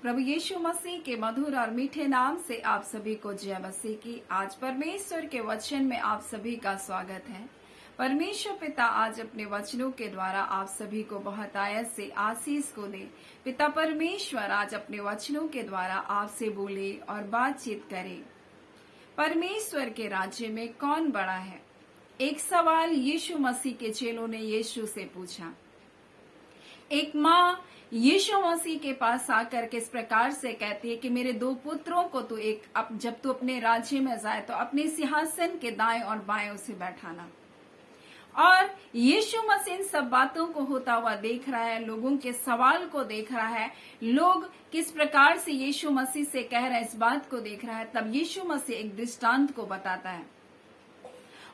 प्रभु यीशु मसीह के मधुर और मीठे नाम से आप सभी को जय मसीह की। आज परमेश्वर के वचन में आप सभी का स्वागत है। परमेश्वर पिता आज अपने वचनों के द्वारा आप सभी को बहुत आयत से आशीष को दे। पिता परमेश्वर आज अपने वचनों के द्वारा आपसे बोले और बातचीत करे। परमेश्वर के राज्य में कौन बड़ा है? एक सवाल यीशु मसीह के चेलों ने यीशु से पूछा। एक माँ यीशु मसीह के पास आकर के इस प्रकार से कहती है कि मेरे दो पुत्रों को तू जब तू अपने राज्य में जाए तो अपने सिंहासन के दाएं और बाएं उसे बैठाना। और यीशु मसीह इन सब बातों को होता हुआ देख रहा है, लोगों के सवाल को देख रहा है, लोग किस प्रकार से यीशु मसीह से कह रहे हैं इस बात को देख रहा है। तब यीशु मसीह एक दृष्टांत को बताता है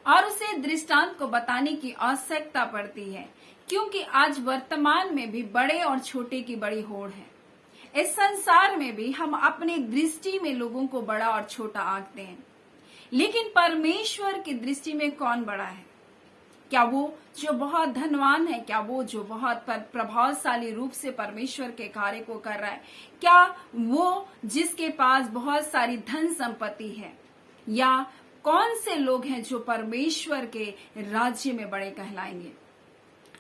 और उसे दृष्टांत को बताने की आवश्यकता पड़ती है, क्योंकि आज वर्तमान में भी बड़े और छोटे की बड़ी होड़ है। इस संसार में भी हम अपनी दृष्टि में लोगों को बड़ा और छोटा आंकते हैं, लेकिन परमेश्वर की दृष्टि में कौन बड़ा है? क्या वो जो बहुत धनवान है? क्या वो जो बहुत प्रभावशाली रूप से परमेश्वर के कार्य को कर रहा है? क्या वो जिसके पास बहुत सारी धन संपत्ति है? या कौन से लोग हैं जो परमेश्वर के राज्य में बड़े कहलाएंगे?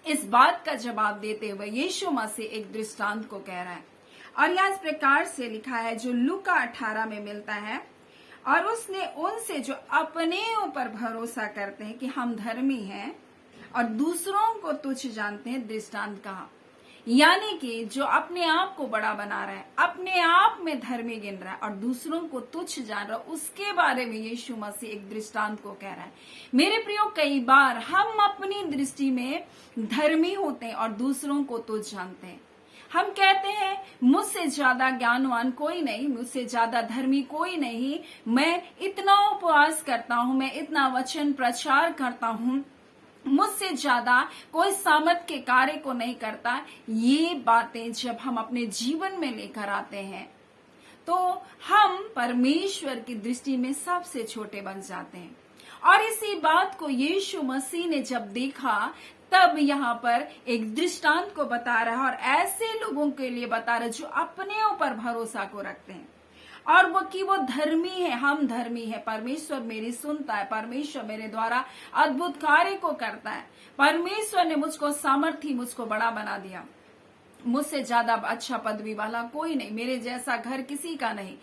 इस बात का जवाब देते हुए यीशु मसीह एक दृष्टांत को कह रहा है और यह इस प्रकार से लिखा है जो लूका 18 में मिलता है। और उसने उनसे जो अपने ऊपर भरोसा करते हैं कि हम धर्मी हैं और दूसरों को तुच्छ जानते हैं, दृष्टांत कहा। यानी कि जो अपने आप को बड़ा बना रहा है, अपने आप में धर्मी गिन रहा है और दूसरों को तुच्छ जान रहा है, उसके बारे में यीशु मसीह एक दृष्टांत को कह रहा है। मेरे प्रियो, कई बार हम अपनी दृष्टि में धर्मी होते हैं और दूसरों को तुच्छ जानते हैं। हम कहते हैं मुझसे ज्यादा ज्ञानवान कोई नहीं, मुझसे ज्यादा धर्मी कोई नहीं, मैं इतना उपवास करता हूं, मैं इतना वचन प्रचार करता हूं, मुझसे ज्यादा कोई सामर्थ के कार्य को नहीं करता। ये बातें जब हम अपने जीवन में लेकर आते हैं तो हम परमेश्वर की दृष्टि में सबसे छोटे बन जाते हैं। और इसी बात को यीशु मसीह ने जब देखा तब यहाँ पर एक दृष्टांत को बता रहा है और ऐसे लोगों के लिए बता रहा है जो अपने ऊपर भरोसा को रखते हैं और वो धर्मी है, हम धर्मी है, परमेश्वर मेरी सुनता है, परमेश्वर मेरे द्वारा अद्भुत कार्य को करता है, परमेश्वर ने मुझको सामर्थी, मुझको बड़ा बना दिया, मुझसे ज्यादा अच्छा पदवी वाला कोई नहीं, मेरे जैसा घर किसी का नहीं,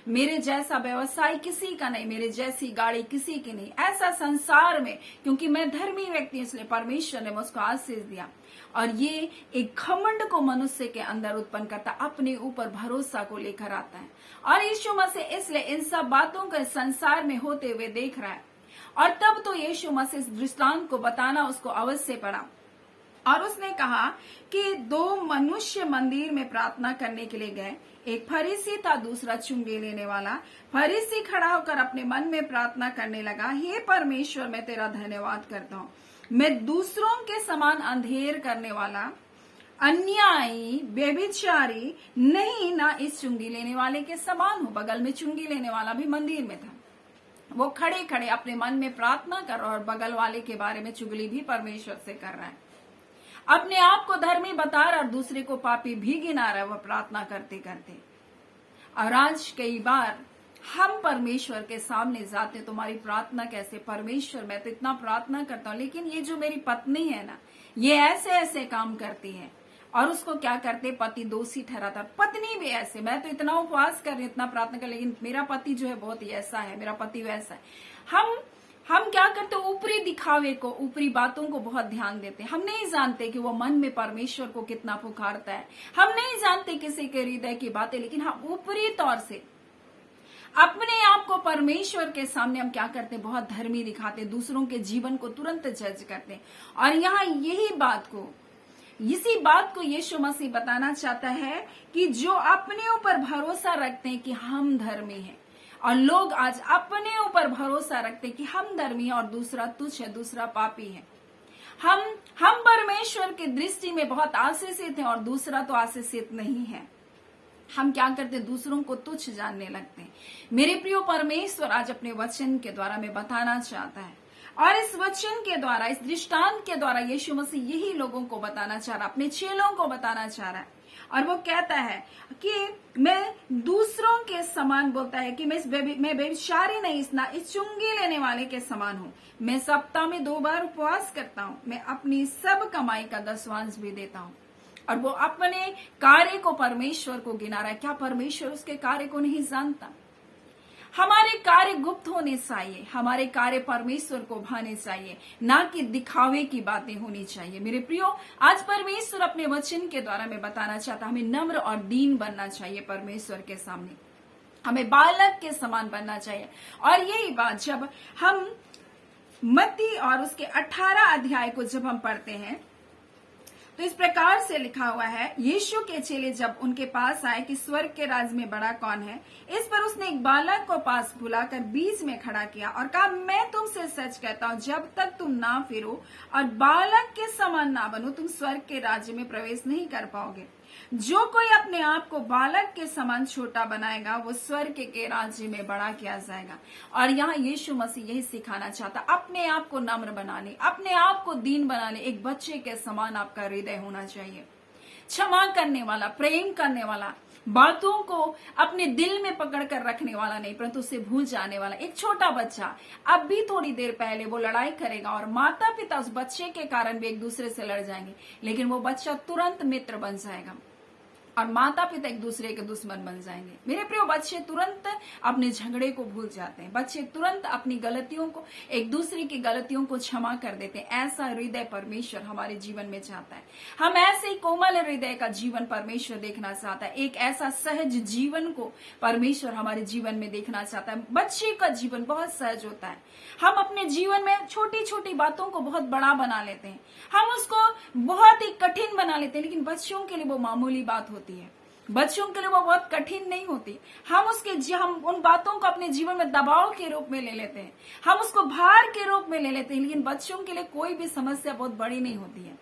मेरे जैसा व्यवसाय किसी का नहीं, मेरे जैसी गाड़ी किसी की नहीं, ऐसा संसार में, क्योंकि मैं धर्मी व्यक्ति इसलिए परमेश्वर ने मुझको आशीष दिया। और ये एक घमंड को मनुष्य के अंदर उत्पन्न करता, अपने ऊपर भरोसा को लेकर आता है। और यीशु मसीह इसलिए इन सब बातों को संसार में होते हुए देख रहा है। और तब तो यीशु मसीह इस दृष्टांत को बताना उसको अवश्य पड़ा और उसने कहा कि दो मनुष्य मंदिर में प्रार्थना करने के लिए गए, एक फरीसी था, दूसरा चुंगी लेने वाला। फरीसी खड़ा होकर अपने मन में प्रार्थना करने लगा, हे परमेश्वर, मैं तेरा धन्यवाद करता हूँ, मैं दूसरों के समान अंधेर करने वाला, अन्यायी, व्यभिचारी नहीं, ना इस चुंगी लेने वाले के समान हूँ। बगल में चुंगी लेने वाला भी मंदिर में था, वो खड़े खड़े अपने मन में प्रार्थना कर रहा और बगल वाले के बारे में चुगली भी परमेश्वर से कर रहा है, अपने आप को धर्मी बता रहा और दूसरे को पापी भी गिना रहा है, वह प्रार्थना करते करते। और आज कई बार हम परमेश्वर के सामने जाते, तुम्हारी प्रार्थना कैसे? परमेश्वर, मैं तो इतना प्रार्थना करता हूँ, लेकिन ये जो मेरी पत्नी है ना, ये ऐसे ऐसे काम करती है। और उसको क्या करते? पति दोषी ठहराता, पत्नी भी ऐसे, मैं तो इतना उपवास कर रही हूँ, इतना प्रार्थना कर, लेकिन मेरा पति जो है बहुत ही ऐसा है, मेरा पति वैसा है। हम क्या करते? ऊपरी दिखावे को, ऊपरी बातों को बहुत ध्यान देते हैं। हम नहीं जानते कि वो मन में परमेश्वर को कितना पुकारता है, हम नहीं जानते किसी के हृदय की बातें, लेकिन हम ऊपरी तौर से अपने आप को परमेश्वर के सामने हम क्या करते हैं? बहुत धर्मी दिखाते, दूसरों के जीवन को तुरंत जज करते हैं। और यहाँ इसी बात को यीशु मसीह बताना चाहता है कि जो अपने ऊपर भरोसा रखते हैं कि हम धर्मी हैं, और लोग आज अपने ऊपर भरोसा रखते हैं कि हम धर्मी हैं और दूसरा तुच्छ है, दूसरा पापी है। हम परमेश्वर की दृष्टि में बहुत आशीषित हैं और दूसरा तो आशीषित नहीं है। हम क्या करते? दूसरों को तुच्छ जानने लगते हैं। मेरे प्रियो, परमेश्वर आज अपने वचन के द्वारा में बताना चाहता है और इस वचन के द्वारा, इस दृष्टांत के द्वारा यीशु मसीह यही लोगों को बताना चाह रहा, अपने चेलों को बताना चाह रहा है। और वो कहता है कि मैं दूसरों के समान, बोलता है कि मैं व्यभिचारी नहीं, इस चुंगी लेने वाले के समान हूं। मैं सप्ताह में 2 बार उपवास करता हूं, मैं अपनी सब कमाई का 10वांश भी देता हूं। और वो अपने कार्य को परमेश्वर को गिना रहा है। क्या परमेश्वर उसके कार्य को नहीं जानता? हमारे कार्य गुप्त होने चाहिए, हमारे कार्य परमेश्वर को भाने चाहिए, ना कि दिखावे की बातें होनी चाहिए। मेरे प्रियो, आज परमेश्वर अपने वचन के द्वारा मैं बताना चाहता, हमें नम्र और दीन बनना चाहिए परमेश्वर के सामने, हमें बालक के समान बनना चाहिए। और यही बात जब हम मत्ती और उसके 18 अध्याय को जब हम पढ़ते हैं तो इस प्रकार से लिखा हुआ है, यीशु के चेले जब उनके पास आए कि स्वर्ग के राज में बड़ा कौन है, इस पर उसने एक बालक को पास बुलाकर बीच में खड़ा किया और कहा, मैं तुमसे सच कहता हूं, जब तक तुम ना फिरो और बालक के समान ना बनो, तुम स्वर्ग के राज्य में प्रवेश नहीं कर पाओगे। जो कोई अपने आप को बालक के समान छोटा बनाएगा, वो स्वर्ग के राज्य में बड़ा किया जाएगा। और यहाँ यीशु मसीह यही सिखाना चाहता, अपने आप को नम्र बनाने, अपने आप को दीन बनाने, एक बच्चे के समान आपका हृदय होना चाहिए, क्षमा करने वाला, प्रेम करने वाला, बातों को अपने दिल में पकड़ कर रखने वाला नहीं, परंतु उसे भूल जाने वाला। एक छोटा बच्चा अब भी थोड़ी देर पहले वो लड़ाई करेगा और माता पिता उस बच्चे के कारण भी एक दूसरे से लड़ जाएंगे, लेकिन वो बच्चा तुरंत मित्र बन जाएगा और माता पिता एक दूसरे के दुश्मन बन जाएंगे। मेरे प्रिय, बच्चे तुरंत अपने झगड़े को भूल जाते हैं, बच्चे तुरंत अपनी गलतियों को, एक दूसरे की गलतियों को क्षमा कर देते हैं। ऐसा हृदय परमेश्वर हमारे जीवन में चाहता है। हम ऐसे ही कोमल हृदय का जीवन परमेश्वर देखना चाहता है। एक ऐसा सहज जीवन को परमेश्वर हमारे जीवन में देखना चाहता है। बच्चे का जीवन बहुत सहज होता है। हम अपने जीवन में छोटी छोटी बातों को बहुत बड़ा बना लेते हैं, हम उसको बहुत ही कठिन बना लेते हैं, लेकिन बच्चों के लिए वो मामूली बात होती है, बच्चों के लिए वो बहुत कठिन नहीं होती। हम उन बातों को अपने जीवन में दबाव के रूप में ले लेते हैं, हम उसको भार के रूप में ले लेते हैं, लेकिन बच्चों के लिए कोई भी समस्या बहुत बड़ी नहीं होती है,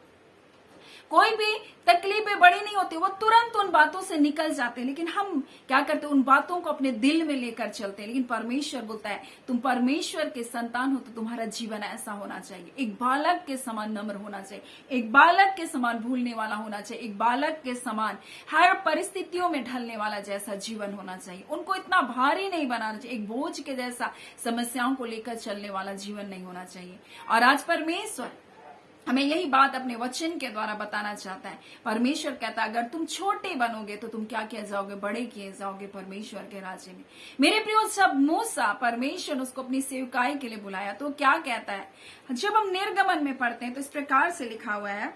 कोई भी तकलीफें बड़ी नहीं होती, वो तुरंत उन बातों से निकल जाते हैं। लेकिन हम क्या करते हैं, उन बातों को अपने दिल में लेकर चलते हैं। लेकिन परमेश्वर बोलता है, तुम परमेश्वर के संतान हो तो तुम्हारा जीवन ऐसा होना चाहिए, एक बालक के समान नम्र होना चाहिए, एक बालक के समान भूलने वाला होना चाहिए, एक बालक के समान हर परिस्थितियों में ढलने वाला जैसा जीवन होना चाहिए। उनको इतना भारी नहीं बनाना चाहिए, एक बोझ के जैसा समस्याओं को लेकर चलने वाला जीवन नहीं होना चाहिए। और आज परमेश्वर हमें यही बात अपने वचन के द्वारा बताना चाहता है। परमेश्वर कहता है, अगर तुम छोटे बनोगे तो तुम क्या किए जाओगे, बड़े किए जाओगे परमेश्वर के राज्य में। मेरे प्रियो, जब मूसा परमेश्वर उसको अपनी सेवकाई के लिए बुलाया तो क्या कहता है, जब हम निर्गमन में पढ़ते हैं तो इस प्रकार से लिखा हुआ है,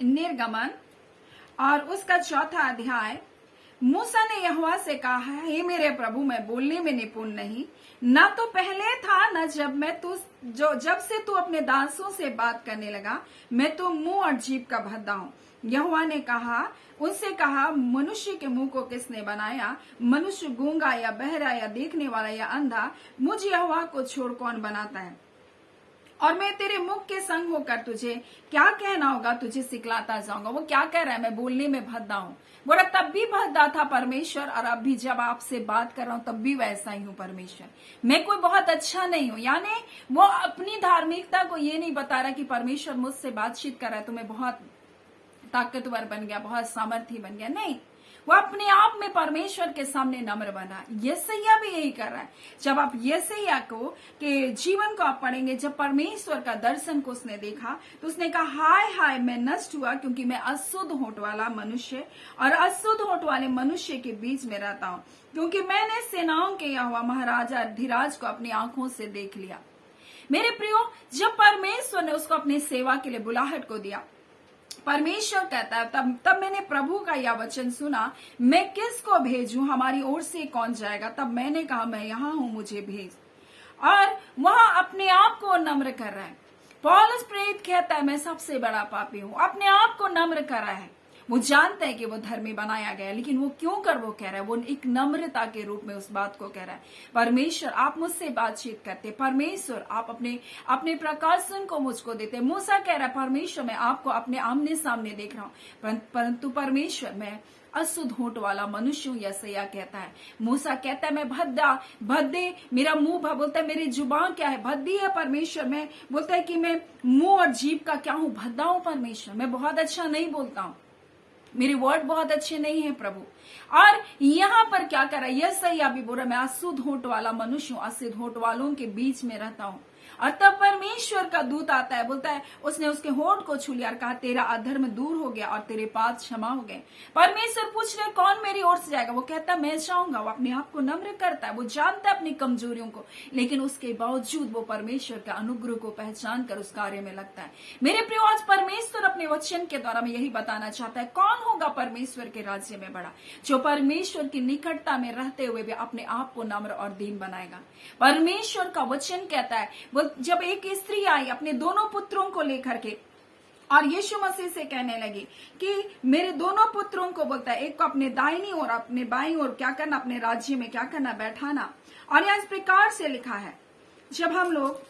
निर्गमन और उसका 4 अध्याय, मूसा ने यहोवा से कहा, हे मेरे प्रभु, मैं बोलने में निपुण नहीं, न तो पहले था न जब से तू अपने दासों से बात करने लगा, मैं तो मुंह और जीभ का भद्दा हूँ। यहोवा ने उनसे कहा, मनुष्य के मुंह को किसने बनाया? मनुष्य गूंगा या बहरा या देखने वाला या अंधा, मुझ यहोवा को छोड़ कौन बनाता है? और मैं तेरे मुख के संग होकर तुझे क्या कहना होगा तुझे सिखलाता जाऊंगा। वो क्या कह रहा है, मैं बोलने में भद्दा हूँ। बोला तब भी भद्दा था परमेश्वर, और अब भी जब आपसे बात कर रहा हूं तब भी वैसा ही हूं परमेश्वर, मैं कोई बहुत अच्छा नहीं हूं। यानी वो अपनी धार्मिकता को ये नहीं बता रहा कि परमेश्वर मुझसे बातचीत कर रहा है तो मैं बहुत ताकतवर बन गया, बहुत सामर्थ्य बन गया, नहीं। वो अपने आप में परमेश्वर के सामने नम्र बना। यशायाह भी यही कर रहा है। जब आप यशायाह को के जीवन को आप पढ़ेंगे, जब परमेश्वर का दर्शन को उसने देखा तो उसने कहा, हाय हाय मैं नष्ट हुआ, क्योंकि मैं अशुद्ध होंठ वाला मनुष्य और अशुद्ध होंठ वाले मनुष्य के बीच में रहता हूँ, क्योंकि मैंने सेनाओं के यहोवा महाराजा धीराज को अपनी आंखों से देख लिया। मेरे प्रियो, जब परमेश्वर ने उसको अपनी सेवा के लिए बुलाहट को दिया, परमेश्वर कहता है, तब मैंने प्रभु का यह वचन सुना, मैं किसको भेजूं, हमारी ओर से कौन जाएगा? तब मैंने कहा, मैं यहाँ हूं, मुझे भेज। और वहां अपने आप को नम्र कर रहा है। पौलुस प्रेरित कहता है, मैं सबसे बड़ा पापी हूं, अपने आप को नम्र कर रहा है। वो जानता है कि वो धर्मी बनाया गया, लेकिन वो क्यों कर वो कह रहा है, वो एक नम्रता के रूप में उस बात को कह रहा है। परमेश्वर आप मुझसे बातचीत करते, परमेश्वर आप अपने प्रकाशन को मुझको देते। मूसा कह रहा है, परमेश्वर मैं आपको अपने आमने सामने देख रहा हूं, परंतु परमेश्वर मैं अशुद्ध होंठ वाला मनुष्य हूं। यशायाह कहता है। मूसा कहता है, मैं भद्दे, मेरा मुंह, बोलता है मेरी जुबान क्या है, भद्दी है परमेश्वर। मैं बोलता है कि मैं मुंह और जीभ का क्या हूं, भद्दा हूं परमेश्वर, मैं बहुत अच्छा नहीं बोलता हूं। मेरे वर्ड बहुत अच्छे नहीं है प्रभु। और यहाँ पर क्या कर रहा है, यह सही अभी बोल रहा, मैं अशुद्ध होंठ वाला मनुष्य हूँ, अशुद्ध होंठ वालों के बीच में रहता हूँ। और तब परमेश्वर का दूत आता है, बोलता है, उसने उसके होंठ को छू लिया और कहा, तेरा अधर्म दूर हो गया और तेरे पाप क्षमा हो गए। परमेश्वर पूछ रहे, कौन मेरी ओर से जाएगा? वो कहता है, मैं जाऊंगा। वो अपने आप को नम्र करता है, वो जानता है अपनी कमजोरियों को, लेकिन उसके बावजूद वो परमेश्वर के अनुग्रह को पहचान कर उस कार्य में लगता है। मेरे प्रियो, आज परमेश्वर अपने वचन के द्वारा में यही बताना चाहता है, कौन होगा परमेश्वर के राज्य में बड़ा? जो परमेश्वर की निकटता में रहते हुए भी अपने आप को नम्र और दीन बनाएगा। परमेश्वर का वचन कहता है, वो जब एक स्त्री आई अपने दोनों पुत्रों को लेकर के और यीशु मसीह से कहने लगी कि मेरे दोनों पुत्रों को, बोलता है, एक को अपने दाहिनी और अपने बाईं ओर क्या करना, अपने राज्य में क्या करना, बैठाना। और यह इस प्रकार से लिखा है, जब हम लोग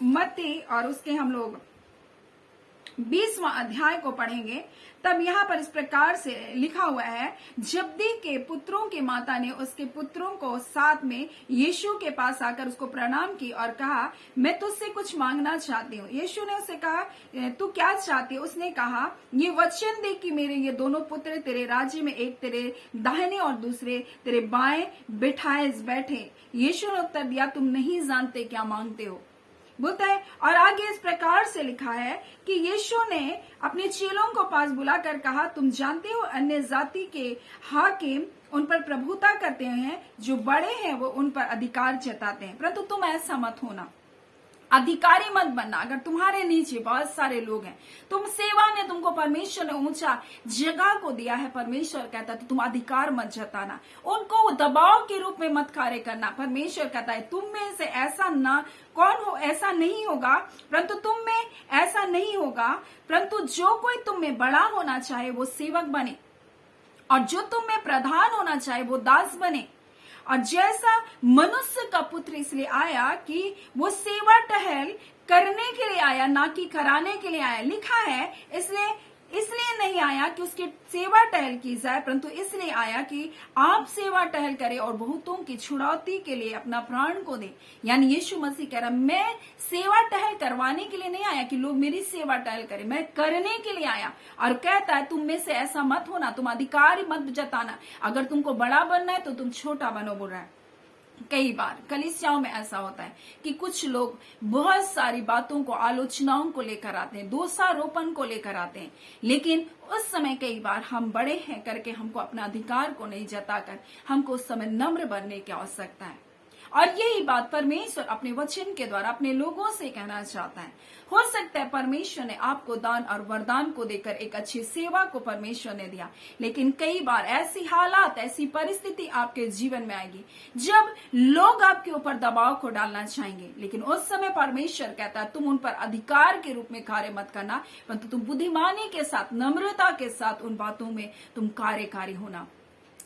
मत्ती और उसके हम लोग 20वां अध्याय को पढ़ेंगे, तब यहाँ पर इस प्रकार से लिखा हुआ है, जब्दी के पुत्रों की माता ने उसके पुत्रों को साथ में यीशु के पास आकर उसको प्रणाम की और कहा, मैं तुझसे कुछ मांगना चाहती हूँ। यीशु ने उसे कहा, तू क्या चाहती है? उसने कहा, ये वचन दे कि मेरे ये दोनों पुत्र तेरे राज्य में, एक तेरे दाहिने और दूसरे तेरे बाएं बैठे। यीशु ने उत्तर दिया, तुम नहीं जानते क्या मांगते हो, बोलता है। और आगे इस प्रकार से लिखा है कि यीशु ने अपने चेलों को पास बुलाकर कहा, तुम जानते हो अन्य जाति के हाकिम उन पर प्रभुता करते हैं, जो बड़े हैं वो उन पर अधिकार जताते हैं, परंतु तुम ऐसा मत होना, अधिकारी मत बनना। अगर तुम्हारे नीचे बहुत सारे लोग हैं, तुम सेवा में, तुमको परमेश्वर ने ऊंचा जगह को दिया है, परमेश्वर कहता है तो तुम अधिकार मत जताना, उनको दबाव के रूप में मत कार्य करना। परमेश्वर कहता है तुम में से ऐसा ना कौन हो, ऐसा नहीं होगा, परंतु तुम में ऐसा नहीं होगा, परंतु जो कोई तुम में बड़ा होना चाहे वो सेवक बने, और जो तुम में प्रधान होना चाहे वो दास बने। और जैसा मनुष्य का पुत्र इसलिए आया कि वो सेवा टहल करने के लिए आया, ना कि कराने के लिए आया। लिखा है, इसलिए नहीं आया कि उसकी सेवा टहल की जाए, परंतु इसलिए आया कि आप सेवा टहल करें और बहुतों की छुड़ौती के लिए अपना प्राण को दे। यानी यीशु मसीह कह रहा, मैं सेवा टहल करवाने के लिए नहीं आया कि लोग मेरी सेवा टहल करें, मैं करने के लिए आया। और कहता है तुम में से ऐसा मत होना, तुम अधिकार मत जताना, अगर तुमको बड़ा बनना है तो तुम छोटा बनो, बोल रहा है। कई बार कलीसियाओं में ऐसा होता है कि कुछ लोग बहुत सारी बातों को, आलोचनाओं को लेकर आते हैं, दोषारोपण को लेकर आते हैं, लेकिन उस समय कई बार हम बड़े हैं करके हमको अपना अधिकार को नहीं जताकर हमको उस समय नम्र बनने की आवश्यकता है। और यही बात परमेश्वर अपने वचन के द्वारा अपने लोगों से कहना चाहता है। हो सकता है परमेश्वर ने आपको दान और वरदान को देकर एक अच्छी सेवा को परमेश्वर ने दिया, लेकिन कई बार ऐसी हालात, ऐसी परिस्थिति आपके जीवन में आएगी जब लोग आपके ऊपर दबाव को डालना चाहेंगे, लेकिन उस समय परमेश्वर कहता है तुम उन पर अधिकार के रूप में कार्य मत करना, परंतु तुम बुद्धिमानी के साथ, नम्रता के साथ उन बातों में तुम कार्यकारी होना।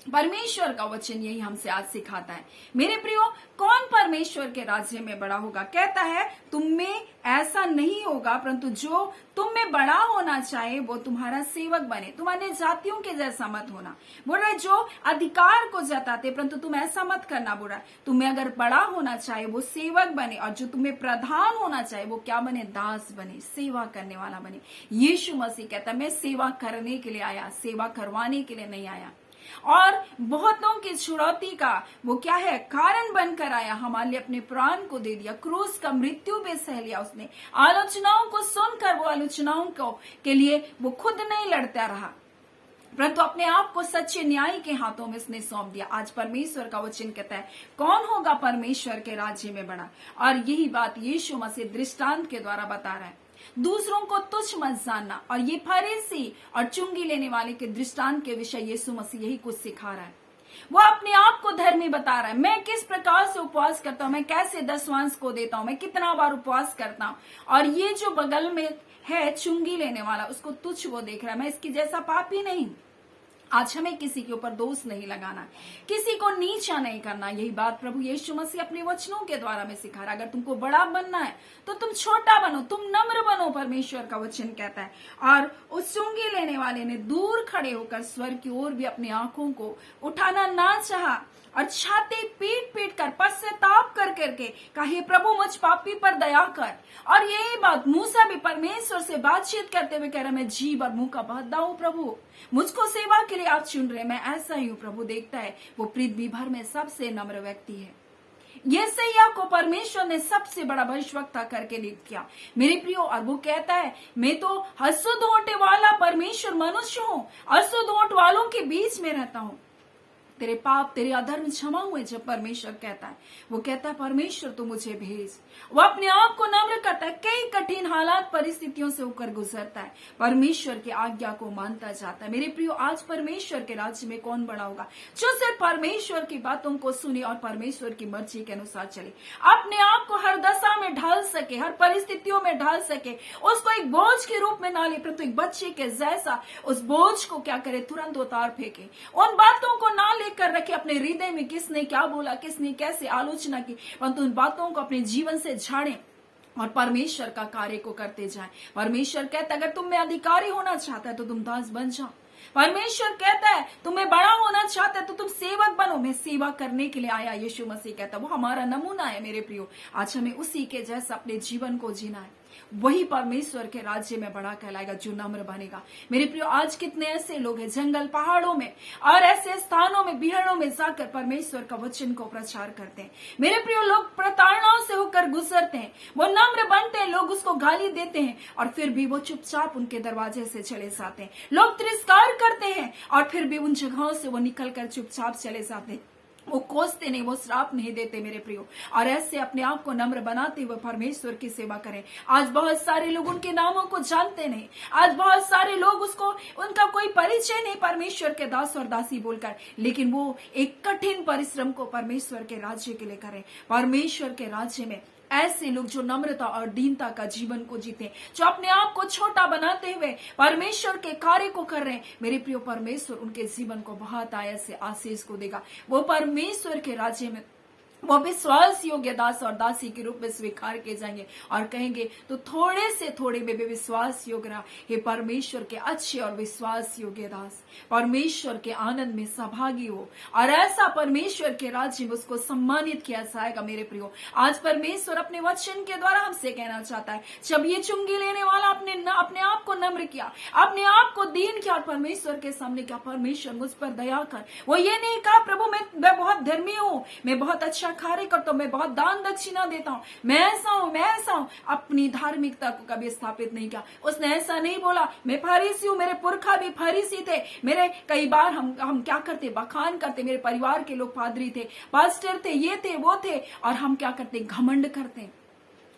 परमेश्वर का वचन यही हमसे आज सिखाता है। मेरे प्रियो, कौन परमेश्वर के राज्य में बड़ा होगा? कहता है तुम में ऐसा नहीं होगा, परंतु जो तुम में बड़ा होना चाहे वो तुम्हारा सेवक बने। तुम अन्य जातियों के जैसा मत होना, बोल रहा है, जो अधिकार को जताते, परंतु तुम ऐसा मत करना। बोल रहा है तुम्हें अगर बड़ा होना चाहे वो सेवक बने, और जो तुम्हें प्रधान होना चाहे वो क्या बने? दास बने, सेवा करने वाला बने। यीशु मसीह कहता मैं सेवा करने के लिए आया, सेवा करवाने के लिए नहीं आया। और बहुतों की छुड़ौती का वो क्या है? कारण बनकर आया, हमारे लिए अपने प्राण को दे दिया, क्रूस का मृत्यु भी सह लिया उसने। आलोचनाओं को सुनकर वो आलोचनाओं को के लिए वो खुद नहीं लड़ता रहा, परंतु अपने आप को सच्चे न्याय के हाथों में उसने सौंप दिया। आज परमेश्वर का वचन कहता है कौन होगा परमेश्वर के राज्य में बड़ा? और यही बात यीशु मसीह दृष्टांत के द्वारा बता रहा है। दूसरों को तुच्छ मत जानना। और ये फरीसी और चुंगी लेने वाले के दृष्टांत के विषय यीशु मसीह यही कुछ सिखा रहा है। वो अपने आप को धर्मी बता रहा है, मैं किस प्रकार से उपवास करता हूं, मैं कैसे दशवांश को देता हूं, मैं कितना बार उपवास करता हूं। और ये जो बगल में है चुंगी लेने वाला, उसको तुच्छ वो देख रहा है, मैं इसकी जैसा पापी नहीं। आज हमें किसी के ऊपर दोष नहीं लगाना, किसी को नीचा नहीं करना। यही बात प्रभु यीशु मसीह अपने वचनों के द्वारा में सिखा रहा है। अगर तुमको बड़ा बनना है तो तुम छोटा बनो, तुम नम्र बनो, परमेश्वर का वचन कहता है। और उस चुंगी लेने वाले ने दूर खड़े होकर स्वर्ग की ओर भी अपनी आंखों को उठाना ना चाहा और छाती पीट पीट कर पश्चाताप कर करके कहा, हे प्रभु मुझ पापी पर दया कर। और यही बात मूसा भी परमेश्वर से बातचीत करते हुए कह रहा, मैं जीभ और मुंह का बहद्दा हूं प्रभु, मुझको सेवा के लिए आप चुन रहे, मैं ऐसा ही हूं। प्रभु देखता है वो पृथ्वी भर में सबसे नम्र व्यक्ति है। यशायाह को परमेश्वर ने सबसे बड़ा भविष्यवक्ता करके नियुक्त किया मेरे प्रियो। और वो कहता है, मैं तो अशुद्ध होंठ वाला परमेश्वर मनुष्य हूं, अशुद्ध होंठ वालों के बीच में रहता हूं। तेरे पाप तेरे अधर्म क्षमा हुए। जब परमेश्वर कहता है, वो कहता है परमेश्वर तू मुझे भेज। वो अपने आप को नम्र करता है, कई कठिन हालात परिस्थितियों से होकर गुजरता है, परमेश्वर की आज्ञा को मानता जाता है। मेरे प्रियो, आज परमेश्वर के राज्य में कौन बड़ा होगा? जो सिर्फ परमेश्वर की बातों को सुने और परमेश्वर की मर्जी के अनुसार चले, अपने आप को हर दशा में ढाल सके, हर परिस्थितियों में ढाल सके, उसको एक बोझ के रूप में ना ले, परंतु एक बच्चे के जैसा उस बोझ को क्या करे, तुरंत उतार फेंके। उन बातों को ना लेकर रखे अपने हृदय में, किसने क्या बोला, किसने कैसे आलोचना की, परंतु उन बातों को अपने जीवन से झाड़ें और परमेश्वर का कार्य को करते जाएं। परमेश्वर कहता है, अगर तुम में अधिकारी होना चाहता है तो तुम दास बन जाओ। परमेश्वर कहता है, तुम्हें बड़ा होना चाहता है तो तुम सेवक बनो, मैं सेवा करने के लिए आया। यीशु मसीह कहता है, वो हमारा नमूना है मेरे प्रियो। आज हमें उसी के जैसा अपने जीवन को जीना है। वही परमेश्वर के राज्य में बड़ा कहलाएगा जो नम्र बनेगा। मेरे प्रियो, आज कितने ऐसे लोग हैं जंगल पहाड़ों में और ऐसे स्थानों में बिहड़ों में जाकर परमेश्वर का वचन को प्रचार करते हैं। मेरे प्रियो, लोग प्रताड़नाओं से होकर गुजरते हैं, वो नम्र बनते हैं, लोग उसको गाली देते हैं और फिर भी वो चुपचाप उनके दरवाजे से चले जाते हैं। लोग तिरस्कार करते हैं और फिर भी उन जगहों से वो निकलकर चुपचाप चले जाते हैं। वो कोसते नहीं, वो श्राप नहीं देते मेरे प्रियो। और ऐसे अपने आप को नम्र बनाते हुए परमेश्वर की सेवा करें। आज बहुत सारे लोग उनके नामों को जानते नहीं, आज बहुत सारे लोग उसको, उनका कोई परिचय नहीं परमेश्वर के दास और दासी बोलकर, लेकिन वो एक कठिन परिश्रम को परमेश्वर के राज्य के लिए करें। परमेश्वर के राज्य में ऐसे लोग जो नम्रता और दीनता का जीवन को जीते, जो अपने आप को छोटा बनाते हुए परमेश्वर के कार्य को कर रहे हैं, मेरे प्रियो, परमेश्वर उनके जीवन को बहुत आयत से आशीष को देगा। वो परमेश्वर के राज्य में वो विश्वास योग्य दास और दासी के रूप में स्वीकार किए जाएंगे और कहेंगे, तो थोड़े से थोड़े में भी विश्वास योग्य रहा, हे परमेश्वर के अच्छे और विश्वास योग्य दास, परमेश्वर के आनंद में सहभागी हो। और ऐसा परमेश्वर के राज्य में उसको सम्मानित किया जाएगा। मेरे प्रियो, आज परमेश्वर अपने वचन के द्वारा हमसे कहना चाहता है, जब ये चुंगी लेने वाला अपने आप को नम्र किया, अपने आप को दीन किया और परमेश्वर के सामने क्या, परमेश्वर मुझ पर दया कर। वो ये नहीं कहा, प्रभु मैं बहुत धर्मी हूँ, मैं बहुत अच्छा कार्य करता हूं, मैं बहुत दान दक्षिणा देता हूं, मैं ऐसा हूं, अपनी धार्मिकता को कभी स्थापित नहीं किया। उसने ऐसा नहीं बोला, मैं फरीसी हूं, मेरे पुरखा भी फरीसी थे, मेरे कई बार हम क्या करते, बखान करते, मेरे परिवार के लोग पादरी थे, पास्टर थे, ये थे वो थे, और हम क्या करते, घमंड करते।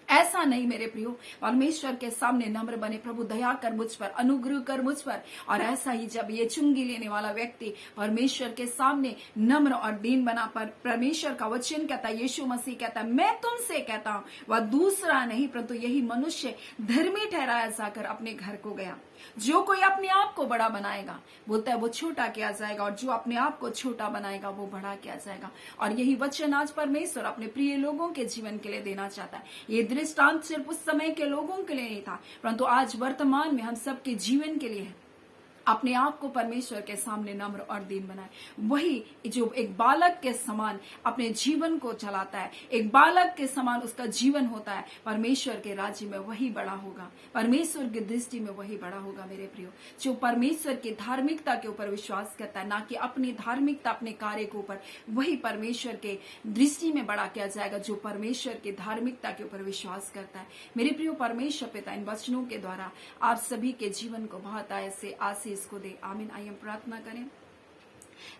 ऐसा नहीं मेरे प्रियो, परमेश्वर के सामने नम्र बने, प्रभु दया कर मुझ पर, अनुग्रह कर मुझ पर। और ऐसा ही जब ये चुंगी लेने वाला व्यक्ति परमेश्वर के सामने नम्र और दीन बना, पर परमेश्वर का वचन कहता है, यीशु मसीह कहता है, मैं तुमसे कहता हूं, वह दूसरा नहीं परंतु यही मनुष्य धर्मी ठहराया जाकर अपने घर को गया। जो कोई अपने आप को बड़ा बनाएगा, बोलता है, वो छोटा किया जाएगा, और जो अपने आप को छोटा बनाएगा वो बड़ा किया जाएगा। और यही वचन आज परमेश्वर अपने प्रिय लोगों के जीवन के लिए देना चाहता है। ये दृष्टांत सिर्फ उस समय के लोगों के लिए नहीं था, परंतु आज वर्तमान में हम सबके जीवन के लिए है। अपने आप को परमेश्वर के सामने नम्र और दीन बनाए। वही जो एक बालक के समान अपने जीवन को चलाता है, एक बालक के समान उसका जीवन होता है, परमेश्वर के राज्य में वही बड़ा होगा, परमेश्वर की दृष्टि में वही बड़ा होगा। मेरे प्रियो, जो परमेश्वर की धार्मिकता के ऊपर विश्वास करता है, ना कि अपनी धार्मिकता अपने कार्य के ऊपर, वही परमेश्वर के दृष्टि में बड़ा किया जाएगा, जो परमेश्वर की धार्मिकता के ऊपर विश्वास करता है। मेरे प्रियो, परमेश्वर पिता इन वचनों के द्वारा आप सभी के जीवन को बहुत आयत से आशीष को दे। आमीन। आइए हम प्रार्थना करें।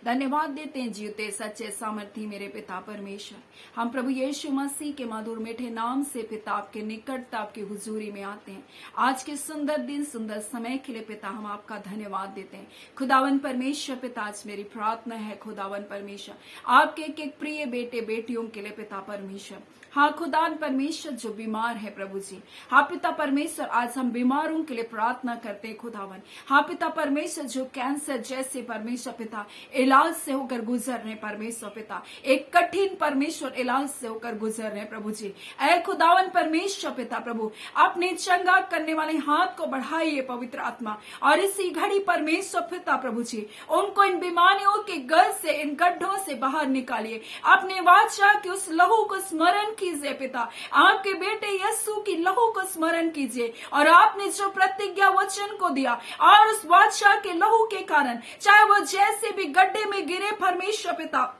धन्यवाद देते हैं जीवते सच्चे सामर्थी मेरे पिता परमेश्वर, हम प्रभु यीशु मसीह के मधुर मीठे नाम से पिता आपके निकटता, आपकी हुजूरी में आते हैं। आज के सुंदर दिन, सुंदर समय के लिए पिता हम आपका धन्यवाद देते हैं। खुदावन परमेश्वर पिता, आज मेरी प्रार्थना है खुदावन परमेश्वर, आपके एक एक प्रिय बेटे बेटियों के लिए पिता परमेश्वर, हाँ खुदान परमेश्वर जो बीमार है प्रभु जी, हाँ पिता परमेश्वर आज हम बीमारों के लिए प्रार्थना करते हैं खुदावन। हाँ पिता परमेश्वर जो कैंसर जैसे परमेश्वर पिता इलाज से होकर गुजर रहे परमेश्वर पिता, एक कठिन परमेश्वर इलाज से होकर गुजर रहे प्रभु जी, ऐ खुदावन परमेश्वर पिता प्रभु अपने चंगा करने वाले हाथ को बढ़ाइए पवित्र आत्मा, और इसी घड़ी परमेश्वर पिता प्रभु जी उनको इन बीमारियों के गल से, इन गड्ढों से बाहर निकालिए। अपने वाचा के उस लहू को स्मरण कीजिए पिता, आपके बेटे यीशु की लहू को स्मरण कीजिए, और आपने जो प्रतिज्ञा वचन को दिया और उस वाचा के लहू के कारण चाहे वो जैसे भी गड्ढे में गिरे परमेश्वर पिता,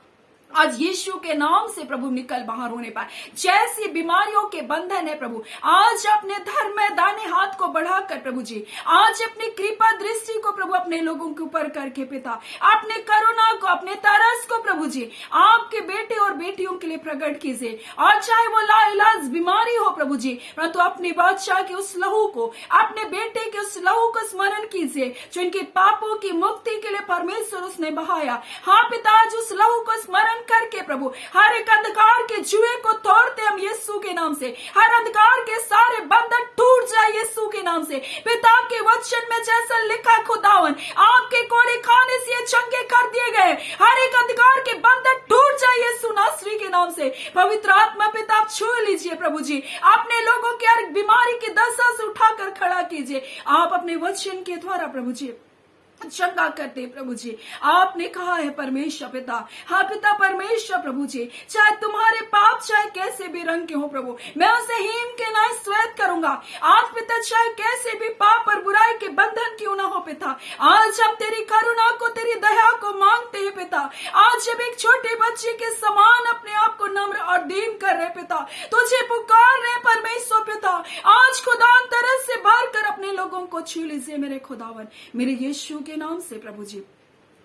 आज यीशु के नाम से प्रभु निकल बाहर होने पाए। जैसी बीमारियों के बंधन है प्रभु, आज अपने धर्म में दाने हाथ को बढ़ाकर प्रभु जी आज अपनी कृपा दृष्टि को प्रभु अपने लोगों के ऊपर करके पिता अपने करुणा को, अपने तरस को प्रभु जी आपके बेटे और बेटियों के लिए प्रकट कीजिए। और चाहे वो लाइलाज बीमारी हो प्रभु जी, परंतु अपने बादशाह के उस लहू को, अपने बेटे के उस लहू को स्मरण कीजिए जो इनके पापों की मुक्ति के लिए परमेश्वर उसने बहाया। हाँ पिता आज उस लहू को स्मरण करके प्रभु हर एक अंधकार के जुए को तोड़ते हम यीशु के नाम से, हर अंधकार के सारे बंधन टूट जाए यीशु के नाम से। पिता के वचन में जैसा लिखा खुदावन आपके कोड़े खाने से ये चंगे कर दिए गए, हर एक अंधकार के बंधन टूट जाए यीशु नासरी के नाम से। पवित्र आत्मा पिता आप छू लीजिए प्रभु जी, अपने लोगों की हर बीमारी की दशा से उठाकर खड़ा कीजिए। आप अपने वचन के द्वारा प्रभु जी चंगा करते प्रभु जी, आपने कहा है परमेश्वर पिता, हाँ पिता परमेश्वर प्रभु जी चाहे तुम्हारे पाप चाहे कैसे भी रंग के हो प्रभु, मैं उसे हीम के नाम श्वेत करूंगा। आज पिता चाहे कैसे भी पाप और बुराई के बंधन क्यों ना हो पिता, आज हम तेरी करुणा को, तेरी दया को मांगते हैं पिता। आज जब एक छोटे बच्चे के समान अपने आप को नम्र और दीन कर रहे पिता, तुझे पुकार रहे परमेश्वर पिता, आज खुदा तरस से भर कर अपने लोगों को छू लीजिए मेरे खुदावन, मेरे यीशु के नाम से प्रभु जी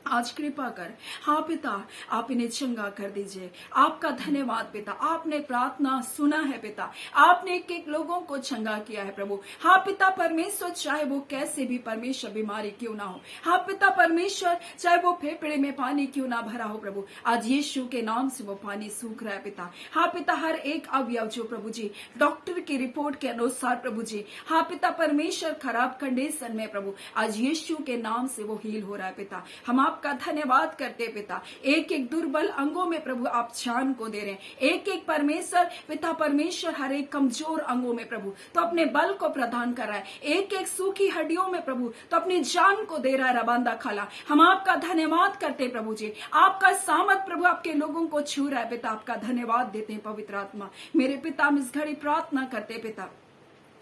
आज कृपा कर। हाँ पिता आप इन्हें चंगा कर दीजिए। आपका धन्यवाद पिता, आपने प्रार्थना सुना है पिता, आपने एक एक लोगों को चंगा किया है प्रभु। हाँ पिता परमेश्वर चाहे वो कैसे भी परमेश्वर बीमारी क्यों ना हो, हाँ पिता परमेश्वर चाहे वो फेफड़े में पानी क्यों ना भरा हो प्रभु, आज यीशु के नाम से वो पानी सूख रहा है पिता। हाँ पिता हर एक अवयव जो प्रभु जी डॉक्टर की रिपोर्ट के अनुसार प्रभु जी हाँ पिता परमेश्वर खराब कंडीशन में प्रभु आज यीशु के नाम से वो हील हो रहा है पिता। हम आपका धन्यवाद करते पिता, एक एक दुर्बल अंगों में प्रभु आप जान को दे रहे हैं, एक एक परमेश्वर पिता परमेश्वर हर एक कमजोर अंगों में प्रभु तो अपने बल को प्रदान कर रहा है, एक एक सूखी हड्डियों में प्रभु तो अपनी जान को दे रहा है रबांदा खाला। हम आपका धन्यवाद करते प्रभु जी, आपका सामर्थ प्रभु आपके लोगों को छू रहा है पिता, आपका धन्यवाद देते हैं पवित्र आत्मा। मेरे पिता हम इस घड़ी प्रार्थना करते पिता,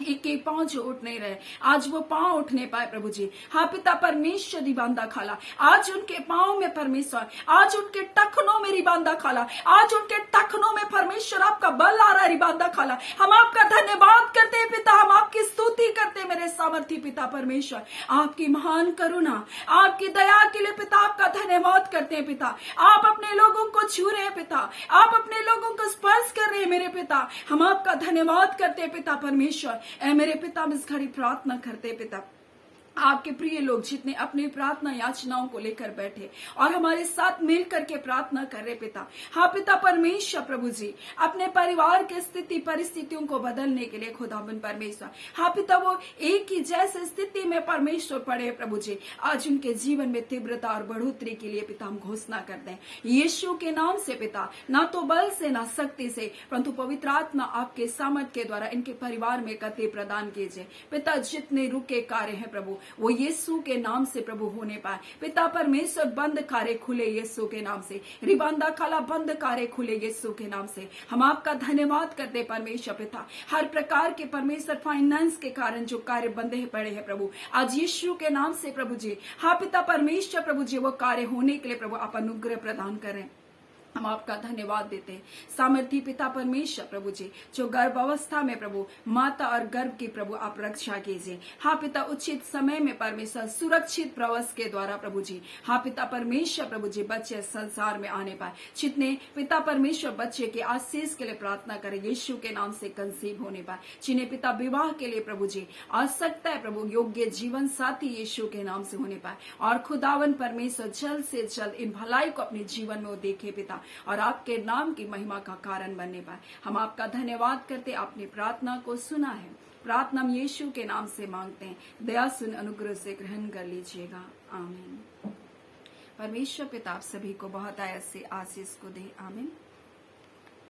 एक एक पांव जो उठ नहीं रहे आज वो पांव उठने पाए प्रभु जी। हाँ पिता परमेश्वर रिबांदा खाला, आज उनके पांव में परमेश्वर, आज उनके टखनों में रिबांदा खाला, आज उनके टखनों में परमेश्वर आपका बल आ रहा है रिबांदा खाला। हम आपका धन्यवाद करते हैं पिता, हम आपकी स्तुति करते हैं मेरे सामर्थी पिता परमेश्वर, आपकी महान करुणा आपकी दया के लिए पिता आपका धन्यवाद करते हैं पिता। आप अपने लोगों को छू रहे हैं पिता, आप अपने लोगों को स्पर्श कर रहे हैं मेरे पिता, हम आपका धन्यवाद करते हैं पिता परमेश्वर। ऐ मेरे पिता हम इस घड़ी प्रार्थना करते पिता, आपके प्रिय लोग जितने अपनी प्रार्थना याचनाओं को लेकर बैठे और हमारे साथ मिल करके प्रार्थना कर रहे पिता, हाँ पिता परमेश्वर प्रभु जी अपने परिवार के स्थिति परिस्थितियों को बदलने के लिए खुदावन परमेश्वर, हाँ पिता वो एक ही जैसे स्थिति में परमेश्वर पड़े प्रभु जी, आज उनके जीवन में तीव्रता और बढ़ोतरी के लिए पिता हम घोषणा करते हैं यीशु के नाम से पिता, ना तो बल से ना शक्ति से परंतु पवित्र आत्मा आपके सामर्थ के द्वारा इनके परिवार में गति प्रदान कीजिए पिता। जितने रुके कार्य हैं प्रभु वो यीशु के नाम से प्रभु होने पाए पिता परमेश्वर, बंद कार्य खुले यीशु के नाम से, रिबांदा खाला बंद कार्य खुले यीशु के नाम से। हम आपका धन्यवाद करते परमेश्वर पिता, हर प्रकार के परमेश्वर फाइनेंस के कारण जो कार्य बंधे पड़े हैं प्रभु आज यीशु के नाम से प्रभु जी, हाँ पिता परमेश्वर प्रभु जी वो कार्य होने के लिए प्रभु आप अनुग्रह प्रदान करें। हम आपका धन्यवाद देते हैं सामर्थी पिता परमेश्वर प्रभु जी, जो गर्भ अवस्था में प्रभु माता और गर्भ की प्रभु आप रक्षा कीजिए। हाँ पिता उचित समय में परमेश्वर सुरक्षित प्रवास के द्वारा प्रभु जी, हाँ पिता परमेश्वर प्रभु जी बच्चे संसार में आने पाए। जितने पिता परमेश्वर बच्चे के आशीष के लिए प्रार्थना करें यीशु के नाम से कंसीव होने पाए, जिन्हें पिता विवाह के लिए प्रभु जी आवश्यकता है प्रभु योग्य जीवन साथी यीशु के नाम से होने पाए, और खुदावन परमेश्वर जल्द से जल्द इन भलाई को अपने जीवन में वो देखे पिता। पाए और आपके नाम की महिमा का कारण बनने पाए। हम आपका धन्यवाद करते, आपने प्रार्थना को सुना है। प्रार्थना हम यीशु के नाम से मांगते हैं, दया सुन अनुग्रह से ग्रहण कर लीजिएगा, आमीन। परमेश्वर पिता आप सभी को बहुत ऐसे आशीष को दे, आमीन।